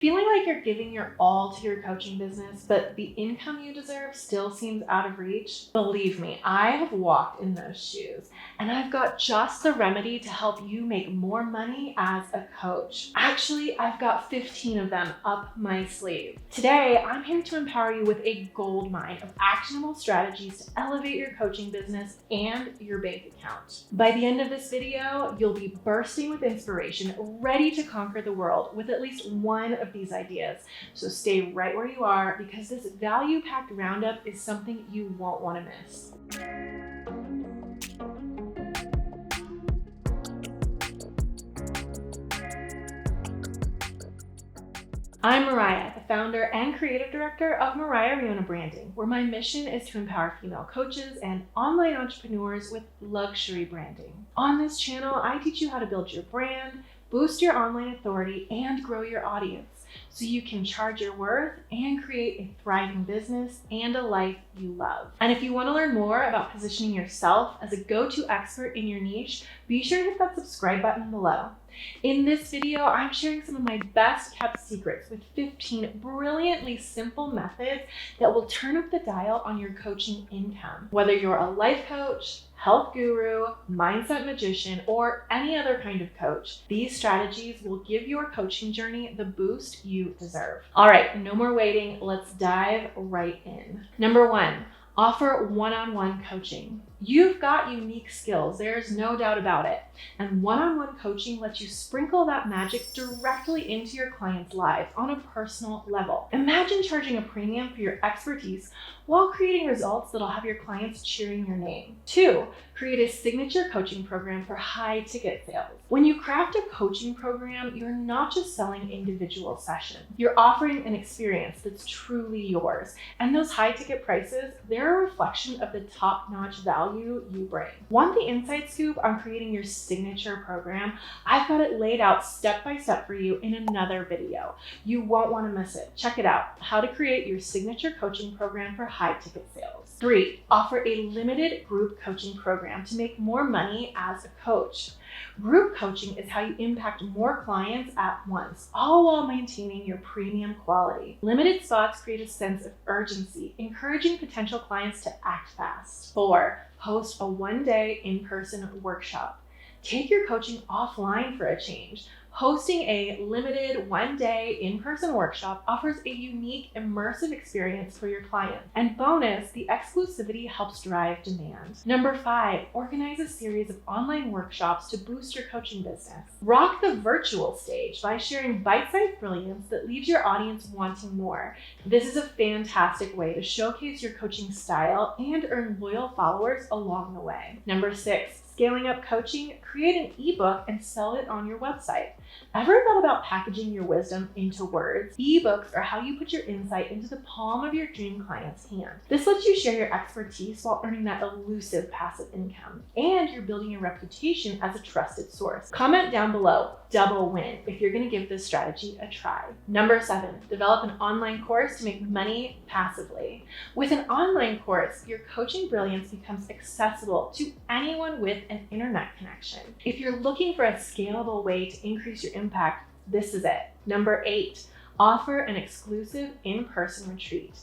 Feeling like you're giving your all to your coaching business, but the income you deserve still seems out of reach? Believe me, I have walked in those shoes, and I've got just the remedy to help you make more money as a coach. Actually, I've got 15 of them up my sleeve. Today, I'm here to empower you with a gold mine of actionable strategies to elevate your coaching business and your bank account. By the end of this video, you'll be bursting with inspiration, ready to conquer the world with at least one of these ideas. So stay right where you are, because this value-packed roundup is something you won't want to miss. I'm Moriah, the founder and creative director of Moriah Riona Branding, where my mission is to empower female coaches and online entrepreneurs with luxury branding. On this channel, I teach you how to build your brand, boost your online authority, and grow your audience so you can charge your worth and create a thriving business and a life you love. And if you want to learn more about positioning yourself as a go-to expert in your niche, be sure to hit that subscribe button below. In this video, I'm sharing some of my best kept secrets with 15 brilliantly simple methods that will turn up the dial on your coaching income. Whether you're a life coach, health guru, mindset magician, or any other kind of coach, these strategies will give your coaching journey the boost you deserve. All right, no more waiting. Let's dive right in. Number 1, offer one-on-one coaching. You've got unique skills, there's no doubt about it. And one-on-one coaching lets you sprinkle that magic directly into your clients' lives on a personal level. Imagine charging a premium for your expertise while creating results that'll have your clients cheering your name. 2, create a signature coaching program for high ticket sales. When you craft a coaching program, you're not just selling individual sessions. You're offering an experience that's truly yours. And those high ticket prices, they're a reflection of the top-notch value you bring. Want the inside scoop on creating your signature program? I've got it laid out step by step for you in another video. You won't want to miss it. Check it out. How to create your signature coaching program for high ticket sales. 3, offer a limited group coaching program to make more money as a coach. Group coaching is how you impact more clients at once, all while maintaining your premium quality. Limited spots create a sense of urgency, encouraging potential clients to act fast. 4, host a one-day in-person workshop. Take your coaching offline for a change. Hosting a limited one-day in-person workshop offers a unique, immersive experience for your clients. And bonus, the exclusivity helps drive demand. Number 5, organize a series of online workshops to boost your coaching business. Rock the virtual stage by sharing bite-sized brilliance that leaves your audience wanting more. This is a fantastic way to showcase your coaching style and earn loyal followers along the way. Number 6, scaling up coaching, create an ebook and sell it on your website. Ever thought about packaging your wisdom into words? Ebooks are how you put your insight into the palm of your dream client's hand. This lets you share your expertise while earning that elusive passive income. And you're building a reputation as a trusted source. Comment down below, double win, if you're going to give this strategy a try. Number 7, develop an online course to make money passively. With an online course, your coaching brilliance becomes accessible to anyone with an internet connection. If you're looking for a scalable way to increase your impact, this is it. Number 8, offer an exclusive in-person retreat.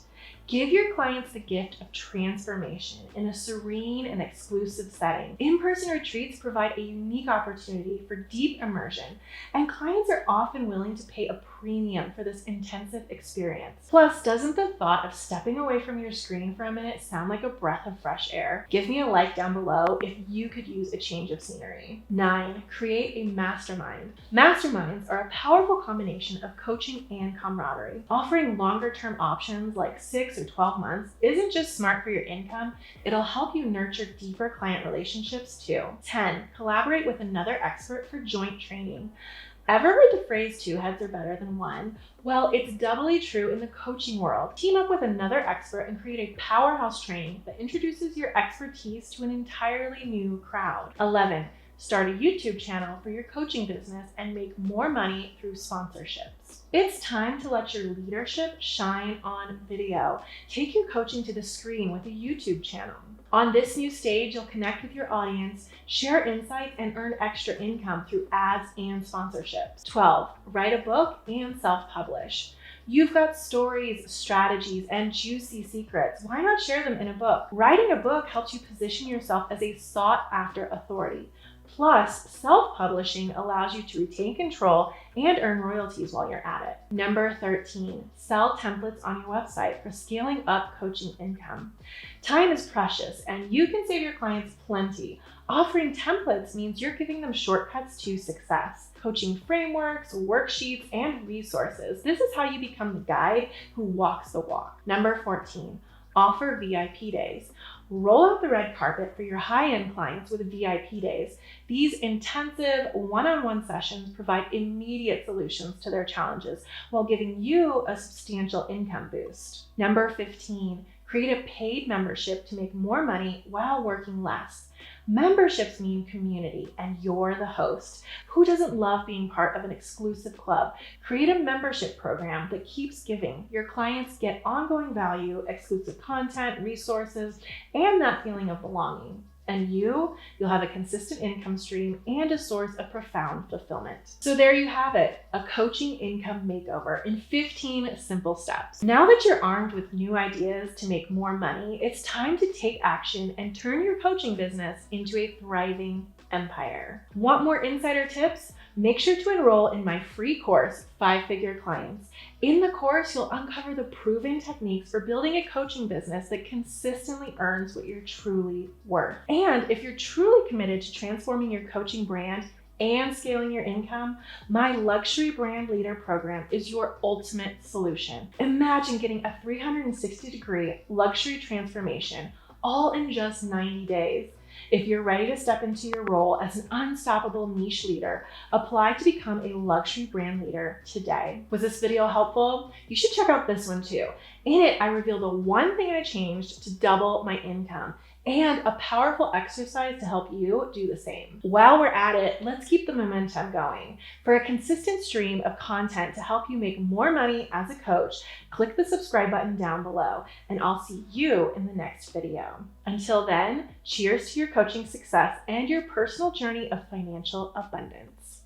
Give your clients the gift of transformation in a serene and exclusive setting. In-person retreats provide a unique opportunity for deep immersion, and clients are often willing to pay a premium for this intensive experience. Plus, doesn't the thought of stepping away from your screen for a minute sound like a breath of fresh air? Give me a like down below if you could use a change of scenery. 9, create a mastermind. Masterminds are a powerful combination of coaching and camaraderie. Offering longer-term options like 6 or 12 months isn't just smart for your income, it'll help you nurture deeper client relationships too. 10, collaborate with another expert for joint training. Ever heard the phrase 2 heads are better than 1? Well, it's doubly true in the coaching world. Team up with another expert and create a powerhouse training that introduces your expertise to an entirely new crowd. 11, start a YouTube channel for your coaching business and make more money through sponsorships. It's time to let your leadership shine on video. Take your coaching to the screen with a YouTube channel. On this new stage, you'll connect with your audience, share insights, and earn extra income through ads and sponsorships. 12, write a book and self-publish. You've got stories, strategies, and juicy secrets. Why not share them in a book? Writing a book helps you position yourself as a sought-after authority. Plus, self-publishing allows you to retain control and earn royalties while you're at it. Number 13, sell templates on your website for scaling up coaching income. Time is precious, and you can save your clients plenty. Offering templates means you're giving them shortcuts to success. Coaching frameworks, worksheets, and resources. This is how you become the guide who walks the walk. Number 14, offer VIP days. Roll out the red carpet for your high-end clients with VIP days. These intensive one-on-one sessions provide immediate solutions to their challenges while giving you a substantial income boost. Number 15, create a paid membership to make more money while working less. Memberships mean community, and you're the host. Who doesn't love being part of an exclusive club? Create a membership program that keeps giving. Your clients get ongoing value, exclusive content, resources, and that feeling of belonging. And you'll have a consistent income stream and a source of profound fulfillment. So there you have it, a coaching income makeover in 15 simple steps. Now that you're armed with new ideas to make more money, it's time to take action and turn your coaching business into a thriving empire. Want more insider tips? Make sure to enroll in my free course, 5-Figure Clients. In the course, you'll uncover the proven techniques for building a coaching business that consistently earns what you're truly worth. And if you're truly committed to transforming your coaching brand and scaling your income, my Luxury Brand Leader program is your ultimate solution. Imagine getting a 360-degree luxury transformation all in just 90 days. If you're ready to step into your role as an unstoppable niche leader, apply to become a luxury brand leader today. Was this video helpful? You should check out this one too. In it, I reveal the one thing I changed to double my income and a powerful exercise to help you do the same. While we're at it, let's keep the momentum going. For a consistent stream of content to help you make more money as a coach, click the subscribe button down below, and I'll see you in the next video. Until then, cheers to your coaching success and your personal journey of financial abundance.